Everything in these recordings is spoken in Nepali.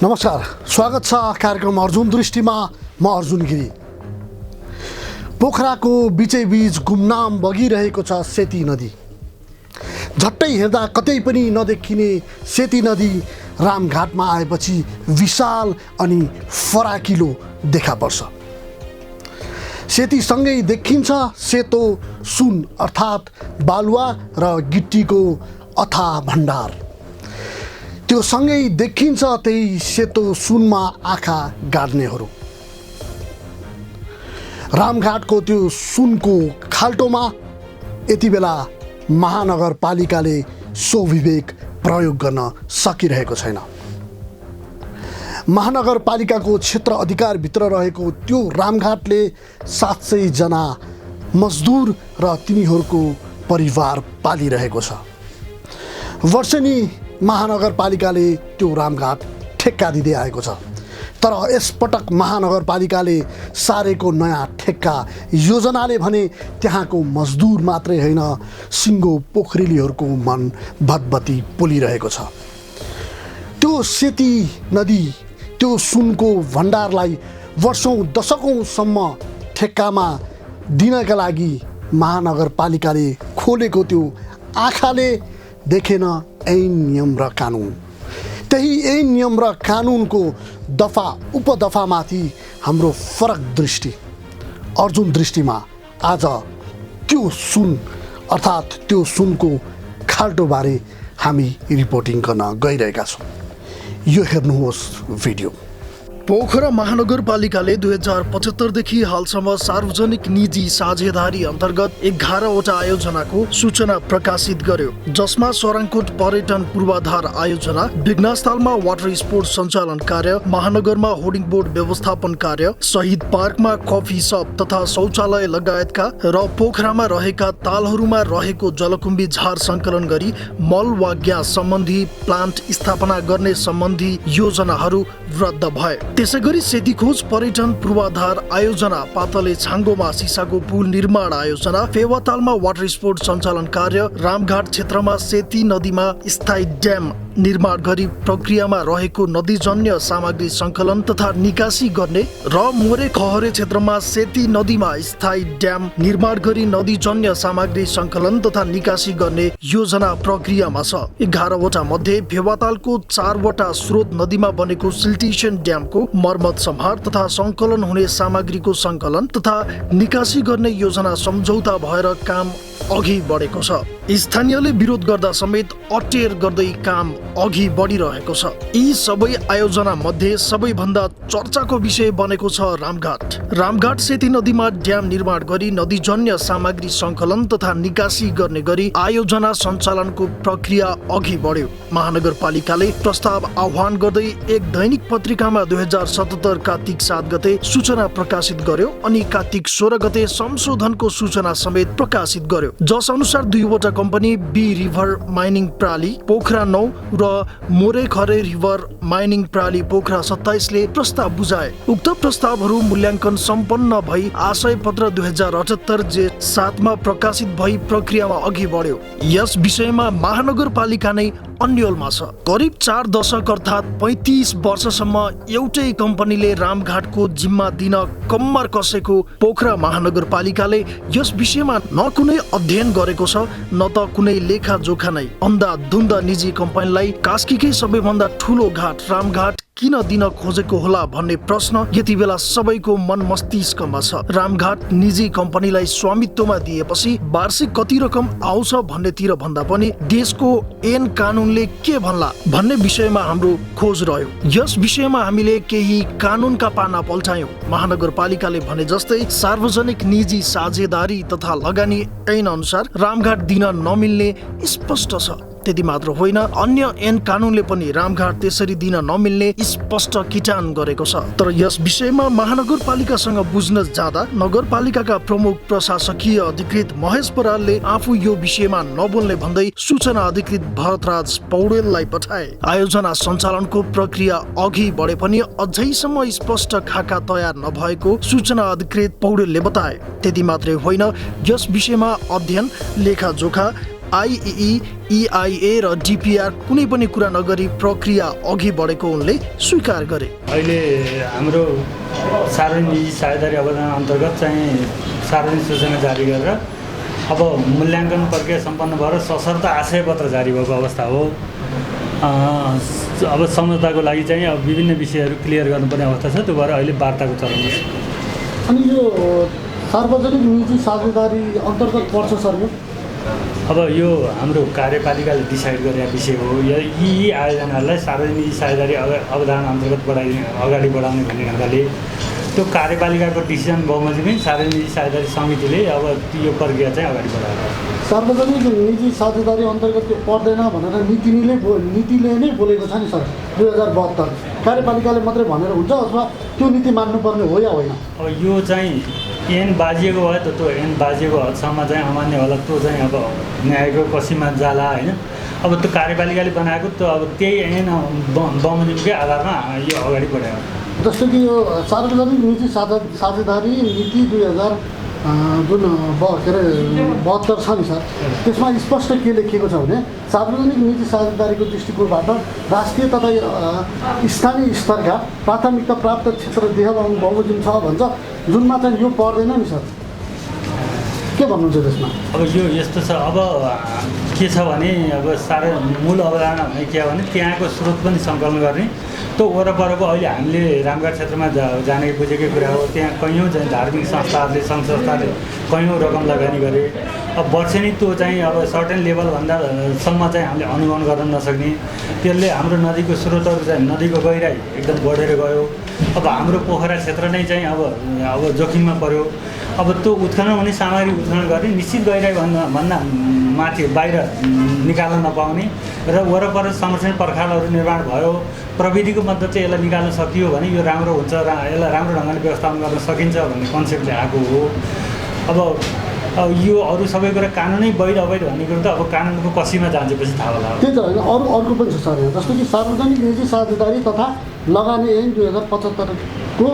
नमस्कार, स्वागत छ कार्यक्रम अर्जुन दृष्टिमा। म अर्जुन गिरी। पोखराको बीचैबीच गुमनाम बगिरहेको छ सेती नदी। झट्टै हेर्दा कतै पनि नदेखिने सेती नदी रामघाटमा आएपछि विशाल अनि फराकिलो देखा पर्छ। सेतीसँगै देखिन्छ सेतो सुन अर्थात् बालुवा र गिट्टीको अथाह भण्डार। त्यो सँगै देखिन्छ त्यही सेतो सुनमा आँखा गाड्नेहरू। रामघाटको त्यो सुनको खाल्टोमा यति बेला महानगरपालिकाले स्वविवेक प्रयोग गर्न सकिरहेको छैन। महानगरपालिकाको क्षेत्र अधिकारभित्र रहेको त्यो रामघाटले 700 जना मजदुर र तिनीहरूको परिवार पालिरहेको छ। वर्षेनी महानगरपालिकाले त्यो रामघाट ठेक्का दिँदै आएको छ। तर यसपटक महानगरपालिकाले सारेको नयाँ ठेक्का योजनाले भने त्यहाँको मजदुर मात्रै होइन, सिङ्गो पोखरेलीहरूको मन भतभती पोलिरहेको छ। त्यो सेती नदी, त्यो सुनको भण्डारलाई वर्षौँ दशकौँसम्म ठेक्कामा दिनका लागि महानगरपालिकाले खोलेको त्यो आँखाले देखेन ऐन नियम र कानुन। त्यही ऐन नियम र कानुनको दफा उपदफामाथि हाम्रो फरक दृष्टि अर्जुन दृष्टिमा आज त्यो सुन अर्थात् त्यो सुनको खाल्टोबारे हामी रिपोर्टिङ गर्न गइरहेका छौँ। यो हेर्नुहोस् भिडियो। पोखरा महानगरपालिकाले 2075 देखि हालसम्म सार्वजनिक निजी साझेदारी अन्तर्गत 11वटा आयोजनाको सूचना प्रकाशित गर्यो, जसमा सराङकोट पर्यटन पूर्वाधार आयोजना, विघ्नस्थलमा वाटर स्पोर्ट सञ्चालन कार्य, महानगरमा होर्डिङ बोर्ड व्यवस्थापन कार्य, शहीद पार्कमा कफी सप तथा शौचालय लगायतका र पोखरामा रहेका तालहरूमा रहेको जलकुम्भी झार सङ्कलन गरी मल वा ग्यास सम्बन्धी प्लान्ट स्थापना गर्ने सम्बन्धी योजनाहरू रद्द भए। त्यसैगरी सेतीखोज पर्यटन पूर्वाधार आयोजना, पातले छाङ्गोमा सिसाको पुल निर्माण आयोजना, फेवातालमा वाटर स्पोर्ट सञ्चालन कार्य, रामघाट क्षेत्रमा सेती नदीमा स्थायी ड्याम निर्माण गरी प्रक्रियामा रहेको नदीजन्य सामग्री सङ्कलन तथा निकासी गर्ने र मोरे खहरे क्षेत्रमा सेती नदीमा स्थायी ड्याम निर्माण गरी नदीजन्य सामग्री सङ्कलन तथा निकासी गर्ने योजना प्रक्रियामा छ। 11वटा मध्ये फेवातालको 4वटा स्रोत नदीमा बनेको सिल्टेसन ड्यामको मर्मत सम्हार तथा सङ्कलन हुने सामग्रीको सङ्कलन तथा निकासी गर्ने योजना सम्झौता भएर काम अघि बढेको छ। स्थानीयले विरोध गर्दा समेत अटेर गर्दै काम अघि बढिरहेको छ। यी सबै आयोजना मध्ये सबैभन्दा चर्चाको विषय बनेको छ रामघाट। रामघाट सेती नदीमा ड्याम निर्माण गरी नदीजन्य सामग्री सङ्कलन तथा निकासी गर्ने गरी आयोजना सञ्चालनको प्रक्रिया अघि बढ्यो। महानगरपालिकाले प्रस्ताव आह्वान गर्दै एक दैनिक पत्रिकामा 2077 कार्तिक 7 गते सूचना प्रकाशित गर्यो अनि कार्तिक 16 गते संशोधनको सूचना समेत प्रकाशित गर्यो, जस अनुसार 2वटा कम्पनी बी रिभर माइनिङ प्राली पोखरा 9 र मोरे खरे रिभर माइनिङ प्राली पोखरा 27 ले प्रस्ताव बुझाए। उक्त प्रस्तावहरू मूल्याङ्कन सम्पन्न भई आशय पत्र 2078 जेठ 7 मा प्रकाशित भई प्रक्रियामा अघि बढ्यो। यस विषयमा महानगरपालिका नै अन्यलमा छ। करिब 4 दशक अर्थात् 35 वर्षसम्म एउटै कम्पनीले रामघाटको जिम्मा दिन कम्मर कसेको पोखरा महानगरपालिकाले यस विषयमा न कुनै अध्ययन गरेको छ न त कुनै लेखाजोखा नै अन्धाधुन्द निजी कम्पनीलाई कास्कीकै सबैभन्दा ठुलो घाट रामघाट किन दिन खोजेको होला भन्ने प्रश्न यति बेला सबैको मन मस्तिष्कमा छ। रामघाट निजी कम्पनीलाई स्वामित्वमा दिएपछि वार्षिक कति रकम आउँछ भन्नेतिर भन्दा पनि देशको ऐन कानुनले के भन्ला भन्ने विषयमा हाम्रो खोज रह्यो। यस विषयमा हामीले केही कानुनका पाना पल्टायौं। महानगरपालिकाले भने जस्तै सार्वजनिक निजी साझेदारी तथा लगानी ऐन अनुसार रामघाट दिन नमिल्ने स्पष्ट छ। त्यति मात्र होइन, अन्य ऐन कानुनले पनि रामघाट त्यसरी दिन नमिल्ने स्पष्ट किटान गरेको छ। तर यस विषयमा महानगरपालिकासँग बुझ्न जाँदा नगरपालिकाका प्रमुख प्रशासकीय अधिकृत महेश बरालले आफू यो विषयमा नबोल्ने भन्दै सूचना अधिकृत भरतराज पौडेललाई पठाए। आयोजना सञ्चालनको प्रक्रिया अघि बढे पनि अझैसम्म स्पष्ट खाका तयार नभएको सूचना अधिकृत पौडेलले बताए। त्यति मात्रै होइन, यस विषयमा अध्ययन, लेखाजोखा, आइई, EIA र DPR कुनै पनि कुरा नगरी प्रक्रिया अघि बढेको उनले स्वीकार गरे। अहिले हाम्रो सार्वजनिक निजी साझेदारी अवधान अन्तर्गत चाहिँ सार्वजनिक सूचना जारी गरेर अब मूल्याङ्कन प्रक्रिया सम्पन्न भएर सशर्त आशय पत्र जारी भएको अवस्था हो। अब सम्झौताको लागि चाहिँ अब विभिन्न विषयहरू क्लियर गर्नुपर्ने अवस्था छ, त्यो भएर अहिले वार्ताको चरणमा छ। अनि यो सार्वजनिक निजी साझेदारी अन्तर्गत पर्छ सर यो? अब यो हाम्रो कार्यपालिकाले डिसाइड गरेका विषय हो। यी आयोजनाहरूलाई सार्वजनिक निजी साझेदारी अवधारणा अन्तर्गत अगाडि बढाउने भन्ने ढङ्गले त्यो कार्यपालिकाको डिसिजन बमोजिमै सार्वजनिक निजी साझेदारी समितिले अब यो प्रक्रिया चाहिँ अगाडि बढाएको छ। सार्वजनिक निजी साझेदारी अन्तर्गत त्यो पर्दैन भनेर नीतिले नै बोलेको छ नि सर 2072। कार्यपालिकाले मात्रै भनेर हुन्छ अथवा त्यो नीति मान्नुपर्ने हो या होइन? अब यो चाहिँ ऐन बाजिएको भयो त त्यो ऐन बाजिएको हदसम्म चाहिँ अमान्य होला, त्यो चाहिँ अब न्यायको कसीमा जाला होइन। अब त्यो कार्यपालिकाले बनाएको त्यो अब त्यही ऐन बमोजिमकै आधारमा यो अगाडि बढायो। जस्तो कि यो सार्वजनिक निजी साझेदारी नीति 2000 जुन के अरे 72 छ नि सर, त्यसमा स्पष्ट के लेखिएको छ भने सार्वजनिक निजी साझेदारीको दृष्टिकोणबाट राष्ट्रिय तथा स्थानीय स्तरका प्राथमिकता प्राप्त क्षेत्र देहबान बमोजिम छ भन्छ, जुनमा चाहिँ यो पर्दैन नि सर। के भन्नुहुन्छ त्यसमा? अब यो यस्तो छ, अब के छ भने अब मूल अवधारणा भने के हो भने त्यहाँको स्रोत पनि सङ्कलन गर्ने। त्यो वरपरको अहिले हामीले रामघाट क्षेत्रमा जाने बुझेकै कुरा हो। त्यहाँ कैयौँ चाहिँ धार्मिक संस्थाहरूले सङ्घ संस्थाले कैयौँ रकम लगानी गरे। अब वर्षेनी त्यो चाहिँ अब सर्टेन लेभलभन्दासम्म चाहिँ हामीले अनुगमन गर्न नसक्ने, त्यसले हाम्रो नदीको स्रोतहरू चाहिँ नदीको गहिराई एकदम बढेर गयो। अब हाम्रो पोखरा क्षेत्र नै चाहिँ अब जोखिममा पर्यो। अब त्यो उत्खनन हुने सामग्री उत्खनन गर्ने निश्चित गहिराई भन्दा माथि बाहिर निकाल्न नपाउने र वरपर संरक्षण पर्खालहरू निर्माण भयो। प्रविधिको मद्दत चाहिँ यसलाई निकाल्न सकियो भने यो राम्रो हुन्छ, यसलाई राम्रो ढङ्गले व्यवस्थापन गर्न सकिन्छ भन्ने कन्सेप्टले आएको हो। अब यो अरू सबै कुरा कानुनै वैध अवैध भन्ने कुरो त अब कानुनको कसीमा जान्छपछि थाहा होला। त्यही त होइन, अर्को पनि छ सर यहाँ, जस्तो कि सार्वजनिक निजी साझेदारी तथा लगानी ऐन 2075 को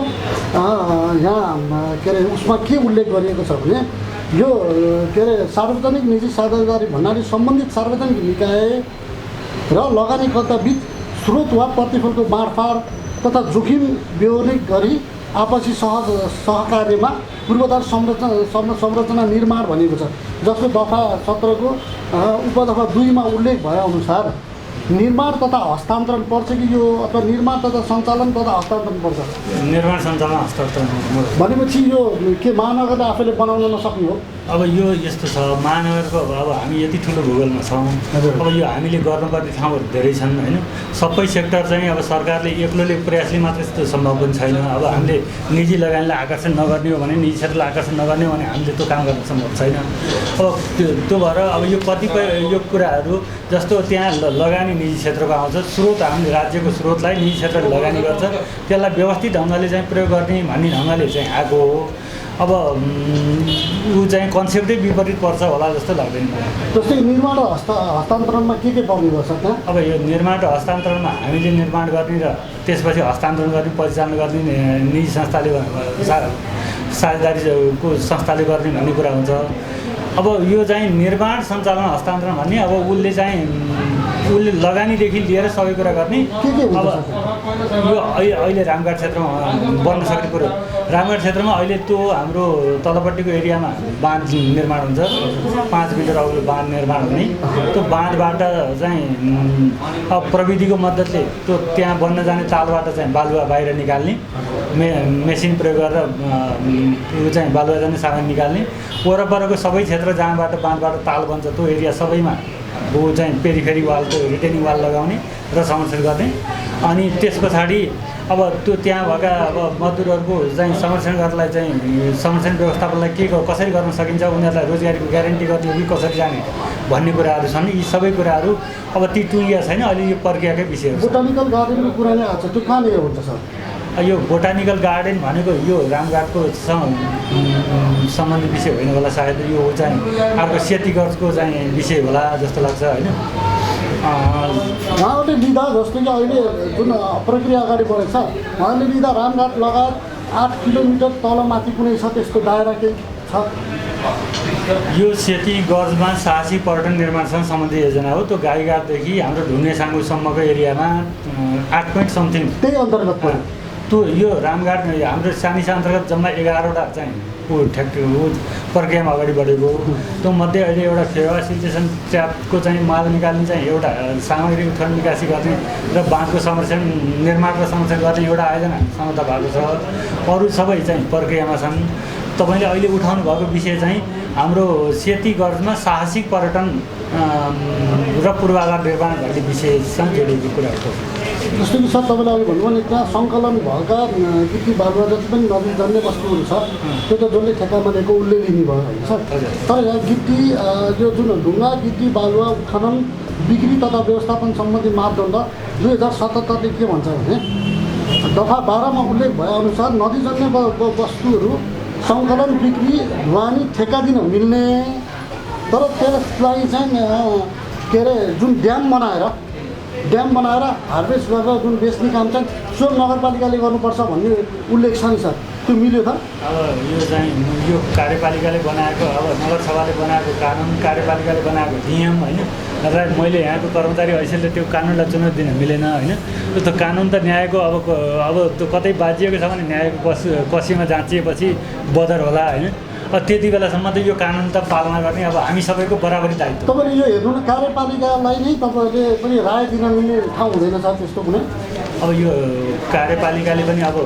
यहाँ के अरे उसमा के उल्लेख गरिएको छ भने यो के अरे सार्वजनिक निजी साझेदारी भन्नाले सम्बन्धित सार्वजनिक निकाय र लगानीकर्ता बिच स्रोत वा प्रतिफलको बाँडफाँड तथा जोखिम बेहोर्ने गरी आपसी सहकार्यमा पूर्वाधार संरचना निर्माण भनिएको छ, जसको दफा 17 को उपदफा 2 मा उल्लेख भएअनुसार निर्माण तथा हस्तान्तरण पर्छ कि यो अथवा निर्माण तथा सञ्चालन तथा हस्तान्तरण पर्छ? निर्माण सञ्चालन हस्तान्तरण भनेपछि यो के महानगरले आफैले बनाउन नसक्ने हो? अब यो यस्तो छ, महानगरको अब हामी यति ठुलो भूगोलमा छौँ। अब यो हामीले गर्नुपर्ने ठाउँहरू धेरै छन् होइन। सबै सेक्टर चाहिँ अब सरकारले एक्लोले प्रयासले मात्रै त्यस्तो सम्भव पनि छैन। अब हामीले निजी लगानीलाई आकर्षण नगर्ने हो भने, निजी क्षेत्रलाई आकर्षण नगर्ने हो भने हामीले त्यो काम गर्न सम्भव छैन। अब त्यो भएर अब यो कतिपय यो कुराहरू जस्तो त्यहाँ लगानी निजी क्षेत्रको आउँछ, स्रोत हामीले राज्यको स्रोतलाई निजी क्षेत्रले लगानी गर्छ, त्यसलाई व्यवस्थित ढङ्गले चाहिँ प्रयोग गर्ने भन्ने ढङ्गले चाहिँ आएको हो। अब ऊ चाहिँ कन्सेप्टै विपरीत पर्छ होला जस्तो लाग्दैन। जस्तै निर्माण र हस्तान्तरणमा के पर्ने गर्छ त? अब यो निर्माण र हस्तान्तरणमा हामीले निर्माण गर्ने र त्यसपछि हस्तान्तरण गर्ने परिचालन गर्ने निजी संस्थाले साझेदारीको संस्थाले गर्ने भन्ने कुरा हुन्छ। अब यो चाहिँ निर्माण सञ्चालन हस्तान्तरण भन्ने अब उसले लगानीदेखि लिएर सबै कुरा गर्ने। अब यो अहिले रामघाट क्षेत्रमा बन्न सक्ने कुरो, रामघाट क्षेत्रमा अहिले त्यो हाम्रो तलपट्टिको एरियामा बाँध निर्माण हुन्छ, 5 मिटर अग्लो बाँध निर्माण हुने। त्यो बाँधबाट चाहिँ अब प्रविधिको मद्दतले त्यो त्यहाँ बन्न जाने तालबाट चाहिँ बालुवा बाहिर निकाल्ने, मेसिन प्रयोग गरेर यो चाहिँ बालुवा जाने सामान निकाल्ने। वरपरको सबै क्षेत्र जहाँबाट बाँधबाट ताल बन्छ त्यो एरिया सबैमा ऊ चाहिँ पेरिफेरी वालको रिटेनिङ वाल लगाउने र संरक्षण गर्ने। अनि त्यस पछाडि अब त्यो त्यहाँ भएका अब मजदुरहरूको चाहिँ संरक्षण गर्नलाई चाहिँ संरक्षण व्यवस्थापनलाई कसरी गर्न सकिन्छ, उनीहरूलाई रोजगारीको ग्यारेन्टी गर्ने कि कसरी जाने भन्ने कुराहरू छन्। यी सबै कुराहरू अब ती टुङ्गिया छैन, अहिले यो प्रक्रियाकै विषय हो। बोटानिकल गार्डनको कुरा नै आएको छ, त्यो कहाँनिर हुन्छ सर? यो बोटानिकल गार्डन भनेको यो रामघाटको सम्बन्धित विषय होइन होला सायद। यो चाहिँ अर्को सेतीगर्जको चाहिँ विषय होला जस्तो लाग्छ होइन। उहाँहरूले लिँदा जस्तो कि अहिले जुन प्रक्रिया अगाडि बढेको छ, उहाँले लिँदा रामघाट लगायत 8 किलोमिटर तलमाथि कुनै छ त्यस्तो दायरा केही छ? यो सेती गर्जमा साहसी पर्यटन निर्माणसँग सम्बन्धित योजना हो। त्यो गाईघाटदेखि हाम्रो ढुङ्गे साङ्गुसम्मको एरियामा 8 पोइन्ट समथिङ त्यही अन्तर्गत पर्यो। त्यो यो रामघाट हाम्रो सानिसा अन्तर्गत जम्मा 11वटा चाहिँ प्रक्रियामा अगाडि बढेको। त्यो मध्ये अहिले एउटा फेवा सिल्टेसन ट्र्यापको चाहिँ माल निकाल्ने चाहिँ एउटा सामग्री उत्खनन निकासी गर्ने र बाँधको संरक्षण निर्माण र संरक्षण गर्ने एउटा आयोजना समाप्त भएको छ। अरू सबै चाहिँ प्रक्रियामा छन्। तपाईँले अहिले उठाउनु भएको विषय चाहिँ हाम्रो सेती गर्जमा साहसिक पर्यटन र पूर्वाधार निर्माण भन्ने विषयसँग जोडिएको कुरा हो। जस्तो कि सर तपाईँले अघि भन्नुभयो नि त्यहाँ सङ्कलन भएका गिटी बालुवा जति पनि नदी जन्ने वस्तुहरू छ त्यो त जसले ठेक्कामा लिएको उसले लिने भयो होइन सर। तर यहाँ गिटी यो जुन ढुङ्गा गिटी बालुवा उत्खनन बिक्री तथा व्यवस्थापन सम्बन्धी मापदण्ड 2077ले के भन्छ भने दफा 12मा उल्लेख भएअनुसार नदी जन्ने वस्तुहरू सङ्कलन बिक्री ढुवानी ठेक्का दिन मिल्ने, तर त्यसलाई चाहिँ के अरे जुन ड्याम बनाएर हार्भेस्ट गरेर जुन बेच्ने काम चाहिँ स्वयं नगरपालिकाले गर्नुपर्छ भन्ने उल्लेख छ नि सर, त्यो मिल्यो त? अब यो चाहिँ यो कार्यपालिकाले बनाएको, अब नगरसभाले बनाएको कानुन, कार्यपालिकाले बनाएको नियम होइन र मैले यहाँको कर्मचारी हैसियतले त्यो कानुनलाई चुनौती दिन मिलेन होइन। त्यो कानुन त न्यायको अब त्यो कतै बाजिएको छ भने न्यायको कसीमा जाँचिएपछि बदर होला होइन। त्यति बेलासम्म त यो कानुन त पालना गर्ने अब हामी सबैको बराबरी दायित्व। तपाईँले यो हेर्नु न कार्यपालिकालाई नै तपाईँले पनि राय दिन मिल्ने ठाउँ हुँदैन सर त्यस्तो कुनै? अब यो कार्यपालिकाले पनि अब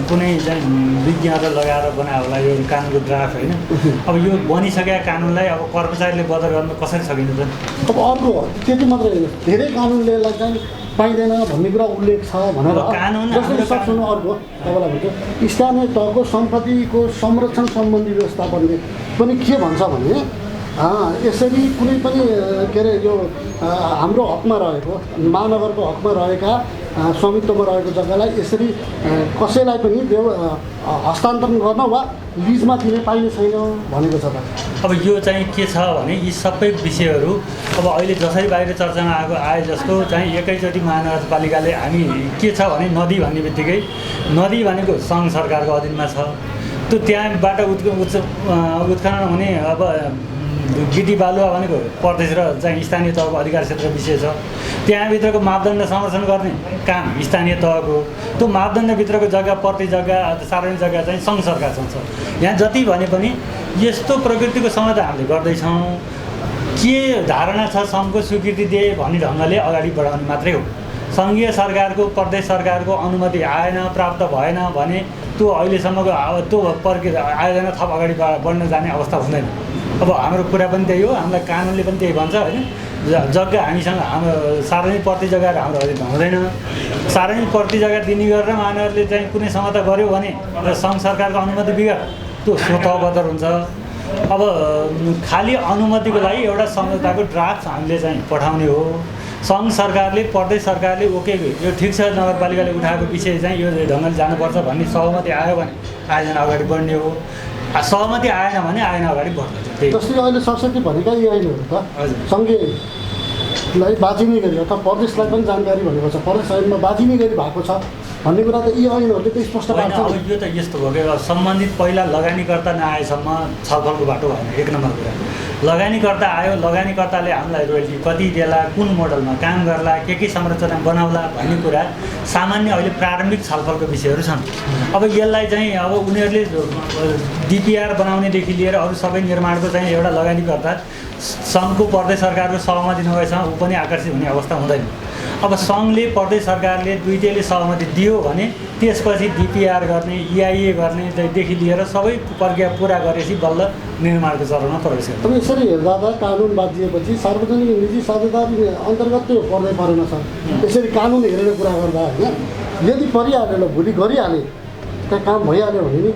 कुनै चाहिँ विज्ञहरू लगाएर बनायो होला यो कानुनको ड्राफ्ट होइन। अब यो बनिसकेका कानुनलाई अब कर्मचारीले बदर गर्न कसरी सकिन्छ त? अब अर्को त्यति मात्रै होइन, धेरै कानुनले चाहिँ पाइँदैन भन्ने कुरा उल्लेख छ भनेर कानुन जसरी सक्नु। अर्को तपाईँलाई भन्छ स्थानीय तहको सम्पत्तिको संरक्षण सम्बन्धी व्यवस्थापनले पनि के भन्छ भने यसरी कुनै पनि के अरे यो हाम्रो हकमा रहेको महानगरको हकमा रहेका स्वामित्वमा रहेको जग्गालाई यसरी कसैलाई पनि हस्तान्तरण गर्न वा लिजमा दिने पाइने छैन भनेको छ त। अब यो चाहिँ के छ भने यी सबै विषयहरू अब अहिले जसरी बाहिर चर्चामा आए जस्तो चाहिँ एकैचोटि महानगरपालिकाले हामी के छ भने नदी भन्ने बित्तिकै नदी भनेको सङ्घ सरकारको अधीनमा छ। त्यो त्यहाँबाट उत्खनन हुने अब गिटी बालुवा भनेको प्रदेश र चाहिँ स्थानीय तहको अधिकार क्षेत्र विषय छ। त्यहाँभित्रको मापदण्ड संरक्षण गर्ने काम स्थानीय तहको, त्यो मापदण्डभित्रको जग्गा प्रति जग्गा सार्वजनिक जग्गा चाहिँ सङ्घ सरकारसँग छ। यहाँ जति भने पनि यस्तो प्रकृतिको समाधान हामीले गर्दैछौँ। के धारणा छ सङ्घको स्वीकृति दिए भन्ने ढङ्गले अगाडि बढाउने मात्रै हो। सङ्घीय सरकारको प्रदेश सरकारको अनुमति आएन, प्राप्त भएन भने त्यो अहिलेसम्मको अब त्यो प्रक्रिया आयोजना थप अगाडि बढ्न जाने अवस्था हुँदैन। अब हाम्रो कुरा पनि त्यही हो, हामीलाई कानुनले पनि त्यही भन्छ होइन। जग्गा हामीसँग हाम्रो सार्वजनिक प्रति जग्गाहरू हाम्रो अधीनमा हुँदैन। सार्वजनिक प्रति जग्गा दिने गरेर महानगरले चाहिँ कुनै समझौता गर्यो भने र सङ्घ सरकारको अनुमति बिगर त्यो स्वतः बदर हुन्छ। अब खालि अनुमतिको लागि एउटा सम्झौताको ड्राफ्ट हामीले चाहिँ पठाउने हो। सङ्घ सरकारले प्रदेश सरकारले ओके यो ठिक छ नगरपालिकाले उठाएको विषय चाहिँ यो ढङ्गले जानुपर्छ भन्ने सहमति आयो भने आयोजना अगाडि बढ्ने हो। सहमति आएन भने आएन अगाडि बढ्छ। जस्तै अहिले सरस्वती भनेका यी ऐनहरू त सङ्घीयलाई बाजिने गरी अथवा प्रदेशलाई पनि जानकारी भनेको छ, प्रदेश ऐनमा बाजिने गरी भएको छ भन्ने कुरा त यी ऐनहरूले त स्पष्ट पार्छ। अब यो त यस्तो भयो कि सम्बन्धित पहिला लगानीकर्ता नआएसम्म छलफलको बाटो भएन। एक नम्बर कुरा लगानीकर्ता आयो, लगानीकर्ताले हामीलाई रोयल्टी कति देला, कुन मोडलमा काम गर्ला, के संरचना बनाउला भन्ने कुरा सामान्य अहिले प्रारम्भिक छलफलको विषयहरू छन्। अब यसलाई चाहिँ अब उनीहरूले डिपिआर बनाउनेदेखि लिएर अरू सबै निर्माणको चाहिँ एउटा लगानीकर्ता सङ्घको प्रदेश सरकारको सहमति नभएसम्म ऊ पनि आकर्षित हुने अवस्था हुँदैन। अब सङ्घले प्रदेश सरकारले दुईटैले सहमति दियो भने त्यसपछि डिपिआर गर्ने, इआइए गर्नेदेखि लिएर सबै प्रक्रिया पुरा गरेपछि बल्ल निर्माणको चरणमा प्रवेश गर्छ। अब यसरी हेर्दा त कानुन बाजिएपछि सार्वजनिक निजी साझेदारी अन्तर्गत त्यो पर्दै परेन सर। यसरी कानुन हेरेर कुरा गर्दा होइन, यदि परिहाल्यो ल भोलि गरिहाले त्यहाँ काम भइहाल्यो भने नि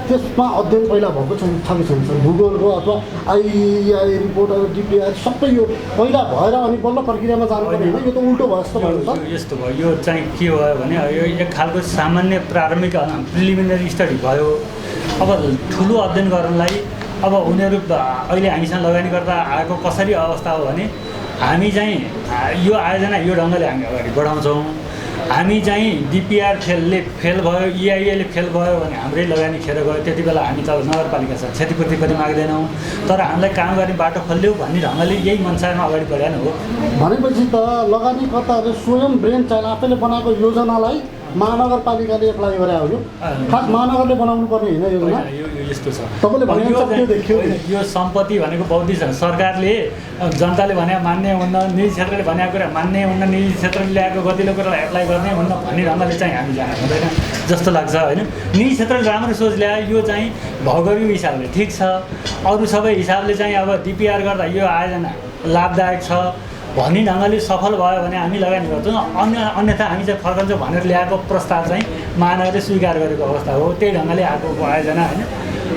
त्यसमा अध्ययन पहिला भएको छ कि छैन सर? भूगोलको अथवा आइआई रिपोर्टहरू डिपिआर सबै यो पहिला भएर अनि बल्ल प्रक्रियामा जानु पर्ने होइन? यो त उल्टो भयो जस्तो भयो सर। यस्तो भयो, यो चाहिँ के भयो भने यो एक खालको सामान्य प्रारम्भिक प्रिलिमिनरी स्टडी भयो। अब ठुलो अध्ययन गर्नलाई अब उनीहरू अहिले हामीसँग लगानीकर्ता आएको कसरी अवस्था हो भने हामी चाहिँ यो आयोजना यो ढङ्गले हामी अगाडि बढाउँछौँ। हामी चाहिँ डिपिआर फेल भयो, इआइएले फेल भयो भने हाम्रै लगानी खेर गयो, त्यति बेला हामी त नगरपालिका छ क्षतिपूर्ति पनि माग्दैनौँ, तर हामीलाई काम गर्ने बाटो खोल्यो भन्ने ढङ्गले यही मनसायमा अगाडि बढाएन हो। भनेपछि त लगानीकर्ताहरूले स्वयं ब्रेन चाइल्ड आफैले बनाएको योजनालाई महानगरपालिकाले एप्लाई गरे हो। खास महानगरले बनाउनु पर्ने होइन योजना। यो यस्तो छ, तपाईँले भने त्यो देखियो। यो सम्पत्ति भनेको बौद्धिक छ। सरकारले जनताले भने मान्ने हुन्न, निजी क्षेत्रले भनेको कुरा मान्ने हुन्न, निजी क्षेत्रले ल्याएको गतिलो कुरालाई एप्लाई गर्ने हुन्न भन्ने ढङ्गले चाहिँ हामी जानु हुँदैन जस्तो लाग्छ होइन। निजी क्षेत्रले राम्रो सोच ल्यायो, यो चाहिँ भौगोलिक हिसाबले ठिक छ, अरू सबै हिसाबले चाहिँ अब डिपिआर गर्दा यो आयोजना लाभदायक छ भन्ने ढङ्गले सफल भयो भने हामी लगानी गर्छौँ, अन्यथा हामी चाहिँ फर्कन्छौँ भनेर ल्याएको प्रस्ताव चाहिँ महानगरले स्वीकार गरेको अवस्था हो। त्यही ढङ्गले आएको आयोजना होइन।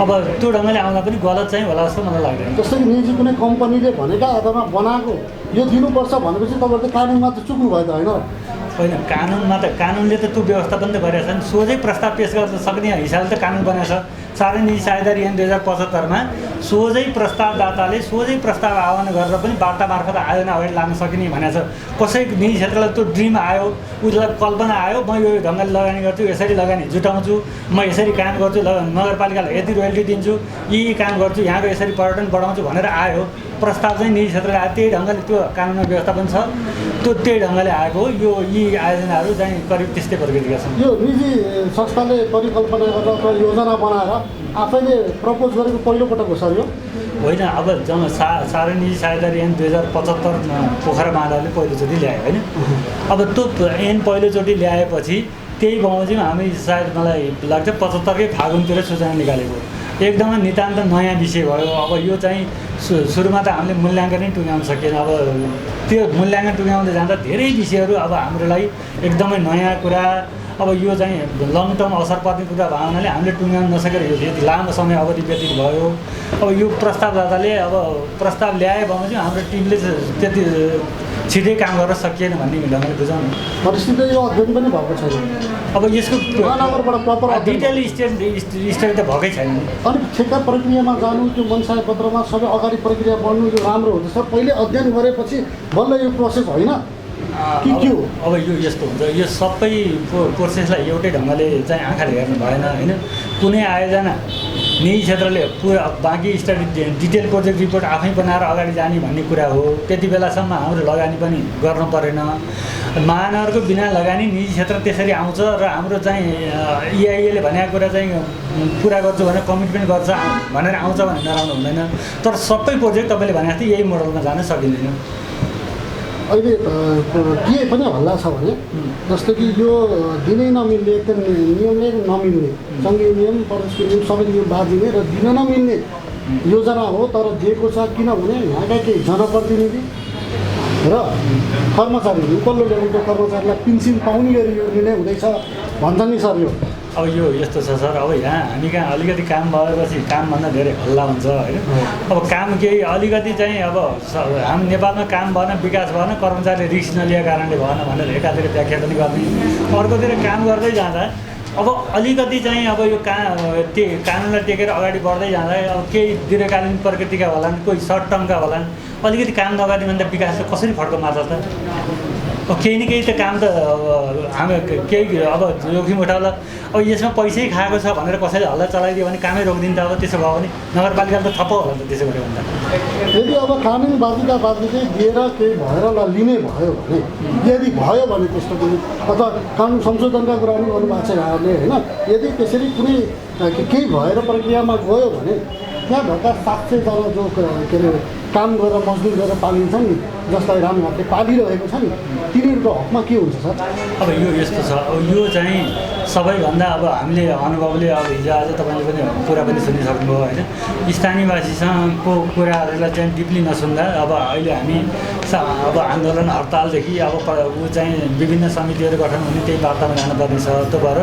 अब त्यो ढङ्गले आउँदा पनि गलत चाहिँ होला जस्तो मलाई लाग्दैन। जस्तै कि निजी कुनै कम्पनीले भनेका आधारमा बनाएको यो दिनुपर्छ भनेपछि तपाईँहरू त कानुनमा त चुक्नु भयो त होइन? होइन, कानुनले त त्यो व्यवस्था पनि त गरेको छ नि। सोझै प्रस्ताव पेस गर्न सक्ने हिसाबले त कानुन बनाएको छ। सार्वजनिक निजी साझेदारी ऐन 2075मा सोझै प्रस्तावदाताले सोझै प्रस्ताव आह्वान गरेर पनि वार्ता मार्फत आयोजना अगाडि लान सकिने भनेको छ। कसै निजी क्षेत्रलाई त्यो ड्रिम आयो, उसलाई कल्पना आयो, म यो ढङ्गले लगानी गर्छु, यसरी लगानी जुटाउँछु, म यसरी काम गर्छु, नगरपालिकालाई यति रोयल्टी दिन्छु, यी काम गर्छु, यहाँको यसरी पर्यटन बढाउँछु भनेर आयो प्रस्ताव चाहिँ निजी क्षेत्रले आयो। त्यही ढङ्गले त्यो कानुनमा व्यवस्था पनि छ, त्यो त्यही ढङ्गले आएको हो। यी आयोजनाहरू चाहिँ करिब त्यस्तै प्रकृतिका छन्। यो निजी संस्थाले परिकल्पना गरेर अथवा योजना बनाएर आफैले प्रपोज गरेको पहिलोपटक हो सर यो? होइन, अब सार्वजनिक निजी साझेदारी ऐन 2075 पोखरा महानगरले पहिलोचोटि ल्यायो होइन। अब त्यो ऐन पहिलोचोटि ल्याएपछि त्यही बमोजिम हामी सायद मलाई लाग्छ 75कै फागुनतिर सूचना निकालेको एकदमै नितान्त नयाँ विषय भयो। अब यो चाहिँ सुरुमा त हामीले मूल्याङ्कन नै टुङ्ग्याउन सकिएन। अब त्यो मूल्याङ्कन टुङ्ग्याउँदै जाँदा धेरै विषयहरू अब हाम्रो लागि एकदमै नयाँ कुरा, अब यो चाहिँ लङ टर्म असर पर्ने कुरा भएको हुनाले हामीले टुङ्ग्याउन नसकेर यो यति लामो समय अवधि व्यतीत भयो। अब यो प्रस्तावदाताले अब प्रस्ताव ल्याए भने हाम्रो टिमले त्यति छिटै काम गर्न सकिएन भन्ने ढङ्गले बुझाउनु। परिस्थिति यो अध्ययन पनि भएको छैन। अब यसको महानगरबाट प्रपर डिटेल स्टेट त भएकै छैन। अनि ठेक्का प्रक्रियामा जानु, त्यो मनसाय पत्रमा सबै अगाडि प्रक्रिया बढ्नु यो राम्रो हुँदैछ। पहिले अध्ययन गरेपछि बल्ल यो प्रोसेस होइन कि के हो? अब यो यस्तो हुन्छ, यो सबै प्रोसेसलाई एउटै ढङ्गले चाहिँ आँखाले हेर्नु भएन होइन। कुनै आयोजना निजी क्षेत्रले पुरा बाँकी स्टडी डिटेल प्रोजेक्ट रिपोर्ट आफै बनाएर अगाडि जाने भन्ने कुरा हो। त्यति बेलासम्म हाम्रो लगानी पनि गर्नु परेन। महानगरको बिना लगानी निजी क्षेत्र त्यसरी आउँछ र हाम्रो चाहिँ इआइएले भनेको कुरा चाहिँ पुरा गर्छु भनेर कमिटमेन्ट गर्छ भनेर आउँछ भने नराम्रो हुँदैन। तर सबै प्रोजेक्ट तपाईँले भने जस्तै यही मोडलमा जान सकिँदैन। अहिले के पनि हल्ला छ भने जस्तो कि यो दिनै नमिल्ने, एकदम नियमले नमिल्ने, सङ्घीय नियम प्रदेशको नियम सबै नियम बाँधिने र दिन नमिल्ने योजना हो। तर दिएको छ किनभने यहाँका केही जनप्रतिनिधि र कर्मचारी, उपल्लो लेभलको कर्मचारीलाई पेन्सन पाउने गरी यो निर्णय हुँदैछ भन्छन् नि सर। यो अब यो यस्तो छ सर, अब यहाँ हामी कहाँ अलिकति काम भएपछि कामभन्दा धेरै हल्ला हुन्छ होइन। अब काम केही अलिकति चाहिँ अब हाम्रो नेपालमा काम भएन, विकास भएन, कर्मचारीले रिस्क नलिएको कारणले भएन भनेर एकातिर व्याख्या पनि गर्ने, अर्कोतिर काम गर्दै जाँदा अब अलिकति चाहिँ अब यो कानुनलाई टेकेर अगाडि बढ्दै जाँदा अब केही दीर्घकालीन प्रकृतिका होलान्, कोही सर्ट टर्मका होलान्, अलिकति काम नगर्ने भने त विकास चाहिँ कसरी फड्को मार्छ त? अब केही न केही त काम त हामी केही अब जोखिम उठाउला। अब यसमा पैसै खाएको छ भनेर कसैले हल्ला चलाइदियो भने कामै रोकिदिन्छ। अब त्यसो भयो भने नगरपालिकाले त थप्प होला नि त त्यसो गऱ्यो भने त। यदि अब कानुन बाध्यता दिएर केही भएर लिने भयो भने, यदि भयो भने त्यस्तो पनि अथवा कानुन संशोधनका कुरा पनि गर्नुभएको छ यहाँहरूले होइन। यदि त्यसरी कुनै केही भएर प्रक्रियामा गयो भने त्यहाँ भएका 700जना जो के अरे काम गरेर मजदुर गरेर पालिन्छन् नि, जसलाई रामघाटले पालिरहेको छ नि, तिनीहरूको हकमा के हुन्छ सर? अब यो यस्तो छ, अब यो चाहिँ सबैभन्दा अब हामीले अनुभवले अब हिजो आज तपाईँले पनि कुरा पनि सुनिसक्नुभयो होइन। स्थानीयवासीसँगको कुराहरूलाई चाहिँ डिपली नसुन्दा अब अहिले हामी अब आन्दोलन हडतालदेखि अब ऊ चाहिँ विभिन्न समितिहरू गठन हुने त्यही वार्तामा जानुपर्ने छ। त्यो भएर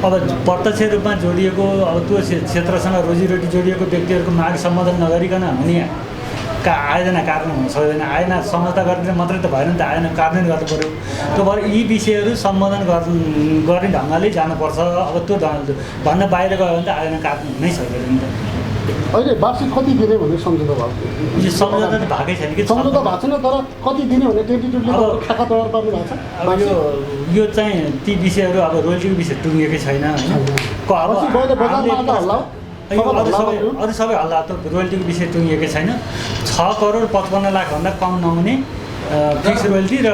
अब प्रत्यक्ष रूपमा जोडिएको अब त्यो क्षेत्रसँग रोजीरोटी जोडिएको व्यक्तिहरूको माग सम्बोधन नगरिकन हुने आयोजना कार्यान्वयन हुन सक्दैन। आयोजना सम्झौता गरिदिएर मात्रै त भएन नि त, आयोजना कार्यान्वयन गर्नु पऱ्यो। त्यो भएर यी विषयहरू सम्बोधन गर्ने ढङ्गले जानुपर्छ। अब त्यो भन्दा बाहिर गयो भने त आयोजना कार्यान्वयन हुनै सक्दैन नि त। अहिले वार्षिक कति दिने भन्ने सम्झौता भएको यो सम्झौता त भएकै छैन कि सम्झौता भएको छैन तर कति दिने भने 22ले खाका तयार पार्नु भएको छ अब यो चाहिँ ती विषयहरू अब रोयल्टीको विषय टुङ्गिएकै छैन होइन अरू सबै हल्ला त रोयल्टीको विषय टुङ्गिएकै छैन। 6,55,00,000 भन्दा कम नहुने फिक्स रोयल्टी र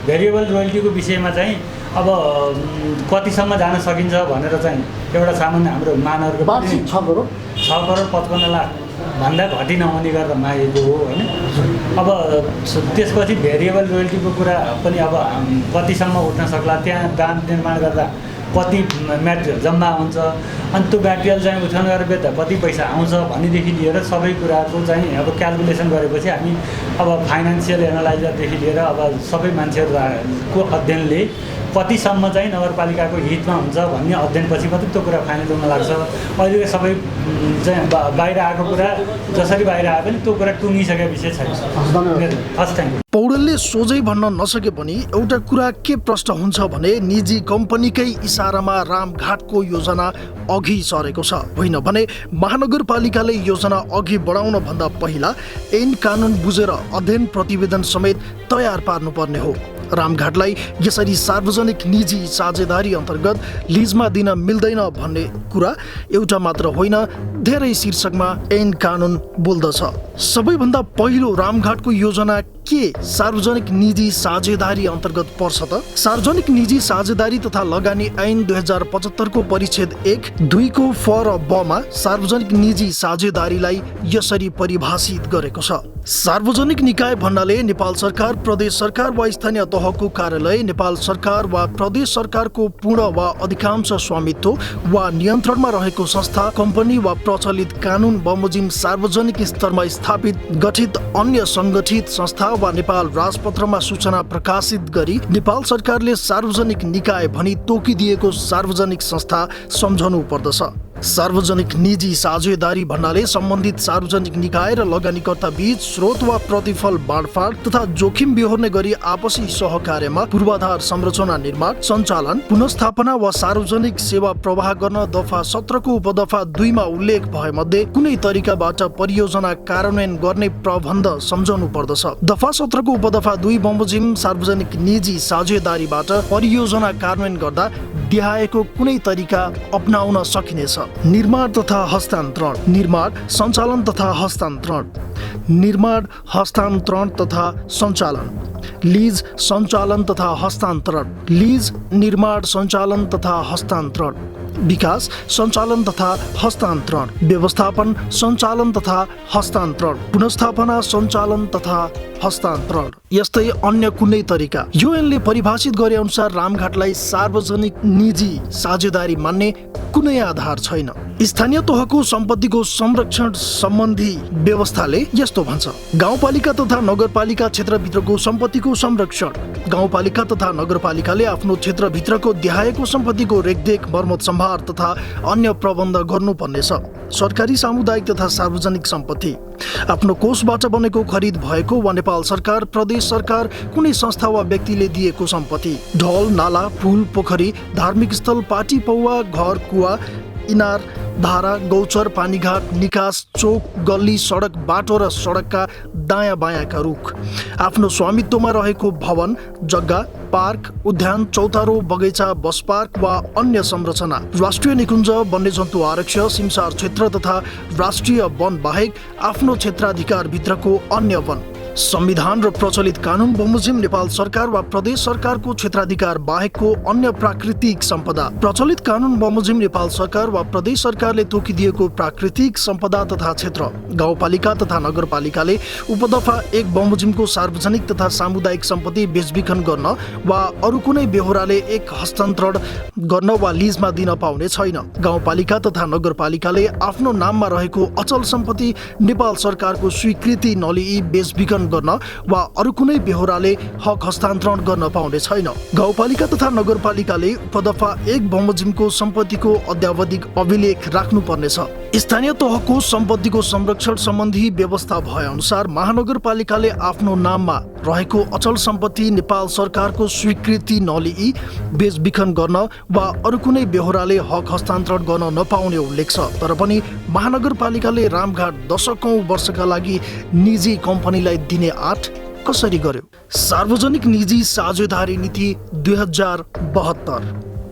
भेरिएबल रोयल्टीको विषयमा चाहिँ अब कतिसम्म जान सकिन्छ भनेर चाहिँ एउटा सामान्य हाम्रो मानवहरूको 6,55,00,000 भन्दा घटी नहुने गरेर मागेको हो होइन। अब त्यसपछि भेरिएबल रोयल्टीको कुरा पनि अब कतिसम्म उठ्न सक्ला, त्यहाँ बाँध निर्माण गर्दा कति म्याटेरियल जम्मा हुन्छ अनि त्यो म्याटेरियल चाहिँ उठाउन गरेर बेच्दा कति पैसा आउँछ भन्नेदेखि लिएर सबै कुराको चाहिँ अब क्यालकुलेसन गरेपछि हामी अब फाइनेन्सियल एनालाइजरदेखि लिएर अब सबै मान्छेहरूको अध्ययनले कतिसम्म चाहिँ नगरपालिकाको हितमा हुन्छ भन्ने अध्ययनपछि मात्रै त्यो कुरा फाइनल हुन लाग्छ। अहिलेको सबै चाहिँ बाहिर आएको कुरा जसरी बाहिर आए पनि त्यो कुरा टुङ्गिसकेको विषय छैन। हस् थ्याङ्क यू। पौडेलले सोझै भन्न नसके पनि एउटा कुरा के प्रश्न हुन्छ भने निजी कम्पनीकै इसारामा रामघाटको योजना अघि सरेको छ, होइन भने महानगरपालिकाले योजना अघि बढाउन भन्दा पहिला ऐन कानुन बुझेर अध्ययन प्रतिवेदन समेत तयार पार्नुपर्ने हो। रामघाटलाई यसरी सार्वजनिक निजी साझेदारी अन्तर्गत लिजमा दिन मिल्दैन भन्ने कुरा एउटा मात्र होइन, धेरै शीर्षकमा ऐन कानुन बोल्दछ। सबैभन्दा पहिलो रामघाटको योजना के सार्वजनिक निजी साझेदारी अन्तर्गत पर्छ त? सार्वजनिक निजी साझेदारी तथा लगानी ऐन 2075 को परिच्छेद 1(2) को फ र ब मा सार्वजनिक निजी साझेदारीलाई यसरी परिभाषित गरेको छ। सार्वजनिक निकाय भन्नाले नेपाल सरकार, प्रदेश सरकार वा स्थानीय तहको कार्यालय, नेपाल सरकार वा प्रदेश सरकारको पूर्ण वा अधिकांश स्वामित्व वा नियन्त्रणमा रहेको संस्था, कम्पनी वा प्रचलित कानुन बमोजिम सार्वजनिक स्तरमा स्थापित गठित अन्य सङ्गठित संस्था वा नेपाल राजपत्रमा सूचना प्रकाशित गरी नेपाल सरकारले सार्वजनिक निकाय भनी तोकिदिएको सार्वजनिक संस्था सम्झनु पर्दछ। सार्वजनिक निजी साझेदारी भन्नाले सम्बन्धित सार्वजनिक निकाय र लगानीकर्ता बीच स्रोत वा प्रतिफल बाँडफाँड तथा जोखिम बेहोर्ने गरी आपसी सहकार्यमा पूर्वाधार संरचना निर्माण, सञ्चालन, पुनर्स्थापना वा सार्वजनिक सेवा प्रवाह गर्न दफा 17 को उपदफा 2 मा उल्लेख भए मध्ये कुनै तरिकाबाट परियोजना कार्यान्वयन गर्ने प्रबन्ध सम्झनु पर्दछ। दफा 17 को उपदफा 2 बमोजिम सार्वजनिक निजी साझेदारीबाट परियोजना कार्यान्वयन गर्दा देखाएको कुनै तरिका अपनाउन सकिनेछ। निर्माण तथा हस्तान्तरण, निर्माण, सञ्चालन तथा हस्तान्तरण, निर्माण, हस्तान्तरण तथा सञ्चालन, लीज, सञ्चालन तथा हस्तान्तरण, लीज, निर्माण, सञ्चालन तथा हस्तान्तरण, विकास, सञ्चालन तथा हस्तान्तरण, व्यवस्थापन, सञ्चालन तथा हस्तान्तरण, पुनर्स्थापना, सञ्चालन तथा हस्तान्तरण, यस्तै अन्य कुनै तरिका। यो ऐनले परिभाषित गरे अनुसार रामघाटलाई सार्वजनिक निजी साझेदारी मान्ने कुनै आधार छैन। स्थानीय तहको सम्पत्तिको संरक्षण सम्बन्धी व्यवस्थाले यस्तो भन्छ: गाउँपालिका तथा नगरपालिका क्षेत्रभित्रको सम्पत्तिको संरक्षण। गाउँपालिका तथा नगरपालिकाले आफ्नो क्षेत्रभित्रको देखाएको सम्पत्तिको रेखदेख, मर्मत, सम्भार तथा अन्य प्रबन्ध गर्नुपर्नेछ। सरकारी, सामुदायिक तथा सार्वजनिक सम्पत्ति, आफ्नो कोषबाट बनेको, खरिद भएको वा नेपाल सरकार, प्रदेश सरकार, कुनै संस्था वा व्यक्तिले दिएको सम्पत्ति, ढल, नाला, पुल, पोखरी, धार्मिक स्थल, पाटी पौवा, घर, कुवा, इनार, धारा, गौचर, पानीघाट, निकास, चोक, गल्ली, सडक, बाटो र सडकका दायाँ बायाँका रुख, आफ्नो स्वामित्वमा रहेको भवन, जग्गा, पार्क, उद्यान, चौतारो, बगैँचा, बस पार्क वा अन्य संरचना, राष्ट्रिय निकुञ्ज, वन्यजन्तु आरक्ष, सिमसार क्षेत्र तथा राष्ट्रिय वन बाहेक आफ्नो क्षेत्राधिकारभित्रको अन्य वन, संविधान र प्रचलित कानुन बमोजिम नेपाल सरकार वा प्रदेश सरकारको क्षेत्राधिकार बाहेकको अन्य प्राकृतिक सम्पदा, प्रचलित कानुन बमोजिम नेपाल सरकार वा प्रदेश सरकारले तोकिदिएको प्राकृतिक सम्पदा तथा क्षेत्र। गाउँपालिका तथा नगरपालिकाले उपदफा 1 बमोजिमको सार्वजनिक तथा सामुदायिक सम्पत्ति बेचबिखन गर्न वा अरू कुनै बेहोराले एक हस्तान्तरण गर्न वा लिजमा दिन पाउने छैन। गाउँपालिका तथा नगरपालिकाले आफ्नो नाममा रहेको अचल सम्पत्ति नेपाल सरकारको स्वीकृति नलिई बेचबिखन गर्न वा अरू कुनै बेहोराले हक हस्तान्तरण गर्न पाउने छैन। गाउँपालिका तथा नगरपालिकाले उपदफा 1 बमोजिमको सम्पत्तिको अद्यावधिक अभिलेख राख्नुपर्नेछ। स्थानीय तहको सम्पत्तिको संरक्षण सम्बन्धी व्यवस्था भएअनुसार महानगरपालिकाले आफ्नो नाममा रहेको अचल सम्पत्ति नेपाल सरकारको स्वीकृति नलिई बेचबिखन गर्न वा अरू कुनै बेहोराले हक हस्तान्तरण गर्न नपाउने उल्लेख छ। तर पनि महानगरपालिकाले रामघाट दशकौं वर्षका लागि निजी कम्पनीलाई दिने आँट कसरी गर्यो? सार्वजनिक निजी साझेदारी नीति 2072।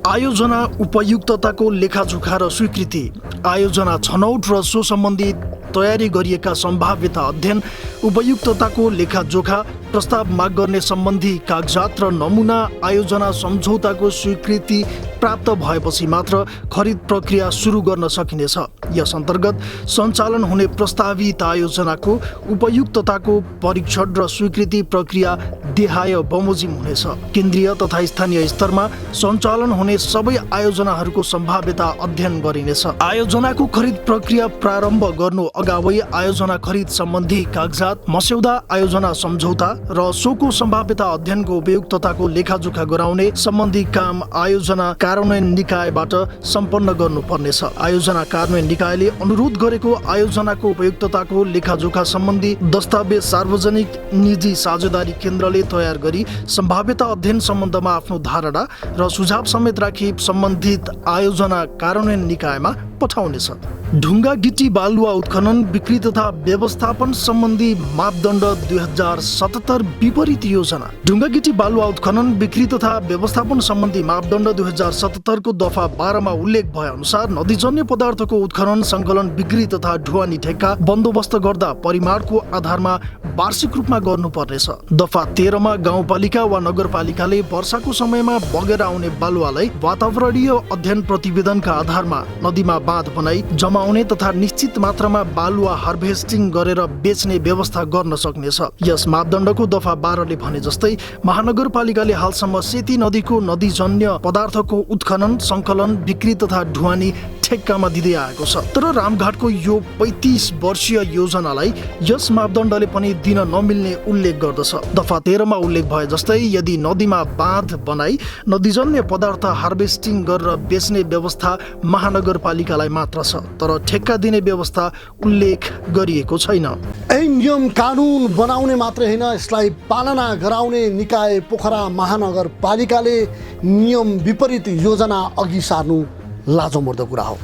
आयोजना उपयुक्तताको लेखाजोखा र स्वीकृति, आयोजना छनौट र सो सम्बन्धी तयारी गरिएका सम्भाव्यता अध्ययन, उपयुक्तताको लेखाजोखा, प्रस्ताव माग गर्ने सम्बन्धी कागजात र नमुना, आयोजना सम्झौताको स्वीकृति प्राप्त भएपछि मात्र खरिद प्रक्रिया सुरु गर्न सकिनेछ। यस अन्तर्गत सञ्चालन हुने प्रस्तावित आयोजनाको उपयुक्तताको परीक्षण र स्वीकृति प्रक्रिया देहाय बमोजिम हुनेछ। केन्द्रीय तथा स्थानीय स्तरमा सञ्चालन हुने सबै आयोजनाहरूको सम्भाव्यता अध्ययन गरिनेछ। आयोजनाको खरिद प्रक्रिया प्रारम्भ गर्नु अगावै आयोजना खरिद सम्बन्धी कागजात, मस्यौदा, आयोजना सम्झौता र सोको सम्भाव्यता अध्ययनको उपयुक्तताको लेखाजोखा गराउने सम्बन्धी काम आयोजना कार्यान्वयन निकायबाट सम्पन्न गर्नुपर्नेछ। आयोजना कार्यान्वयन निकायले अनुरोध गरेको आयोजनाको उपयुक्तताको लेखाजोखा सम्बन्धी दस्तावेज सार्वजनिक निजी साझेदारी केन्द्रले तयार गरी सम्भाव्यता अध्ययन सम्बन्धमा आफ्नो धारणा र सुझाव समेत राखी सम्बन्धित आयोजना कार्यान्वयन निकायमा पठाउनेछ। ढुङ्गा गिटी बालुवा उत्खनन बिक्री तथा व्यवस्थापन सम्बन्धी मापदण्ड 2077 विपरीत योजना। ढुङ्गा गिटी बालुवा उत्खनन बिक्री तथा व्यवस्थापन सम्बन्धी मापदण्ड 2077 को दफा 12 मा उल्लेख भए अनुसार नदीजन्य पदार्थको उत्खनन, सङ्कलन, बिक्री तथा ढुवानी ठेक्का बन्दोबस्त गर्दा परिमाणको आधारमा वार्षिक रूपमा गर्नुपर्नेछ। दफा 13 मा गाउँपालिका वा नगरपालिकाले वर्षाको समयमा बगेर आउने बालुवालाई वातावरणीय अध्ययन प्रतिवेदनका आधारमा नदीमा बाँध बनाई जमाउने तथा निश्चित मात्रामा बालुवा हार्भेस्टिङ गरेर बेच्ने व्यवस्था गर्न सक्नेछ। यस मापदण्डको दफा 12 ले भने जस्तै महानगरपालिकाले हालसम्म सेती नदीको नदीजन्य पदार्थको उत्खनन, सङ्कलन, बिक्री तथा ढुवानी ठेक्कामा दिँदै आएको छ। तर रामघाटको यो 35 वर्षीय योजनालाई यस मापदण्डले पनि दिन नमिल्ने उल्लेख गर्दछ। दफा 13 मा उल्लेख भए जस्तै यदि नदीमा बाँध बनाई नदीजन्य पदार्थ हार्भेस्टिङ गरेर बेच्ने व्यवस्था महानगरपालिकालाई मात्र छ, तर ठेक्का दिने व्यवस्था उल्लेख गरिएको छैन। यही नियम कानुन बनाउने मात्रै होइन, यसलाई पालना गराउने निकाय पोखरा महानगरपालिकाले नियम विपरीत योजना अघि सार्नु लाजमर्दो कुरा हो।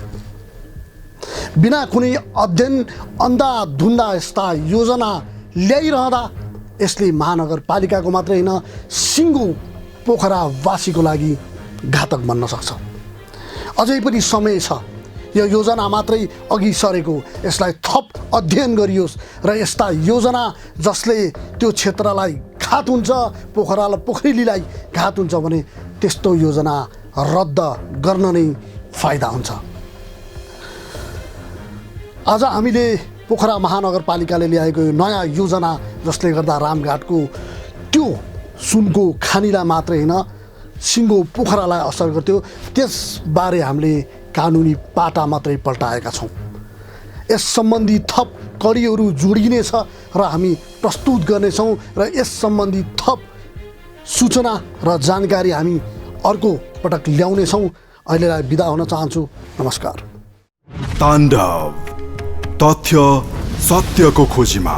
बिना कुनै अध्ययन अन्धाधुन्दा यस्ता योजना ल्याइरहँदा यसले महानगरपालिकाको मात्रै होइन, सिङ्गो पोखरावासीको लागि घातक बन्न सक्छ। अझै पनि समय छ। यो योजना मात्रै अघि सरेको, यसलाई थप अध्ययन गरियोस् र यस्ता योजना जसले त्यो क्षेत्रलाई घात हुन्छ, पोखरेलीलाई घात हुन्छ भने त्यस्तो योजना रद्द गर्न नै फाइदा हुन्छ। आज हामीले पोखरा महानगरपालिकाले ल्याएको यो नयाँ योजना जसले गर्दा रामघाटको त्यो सुनको खानीलाई मात्रै होइन, सिङ्गो पोखरालाई असर गर्थ्यो, त्यसबारे हामीले कानुनी पाटा मात्रै पल्टाएका छौँ। यस सम्बन्धी थप कडीहरू जोडिनेछ र हामी प्रस्तुत गर्नेछौँ र यस सम्बन्धी थप सूचना र जानकारी हामी अर्को पटक ल्याउनेछौँ। अहिलेलाई बिदा हुन चाहन्छु। नमस्कार। ताण्डव, तथ्य सत्यको खोजीमा।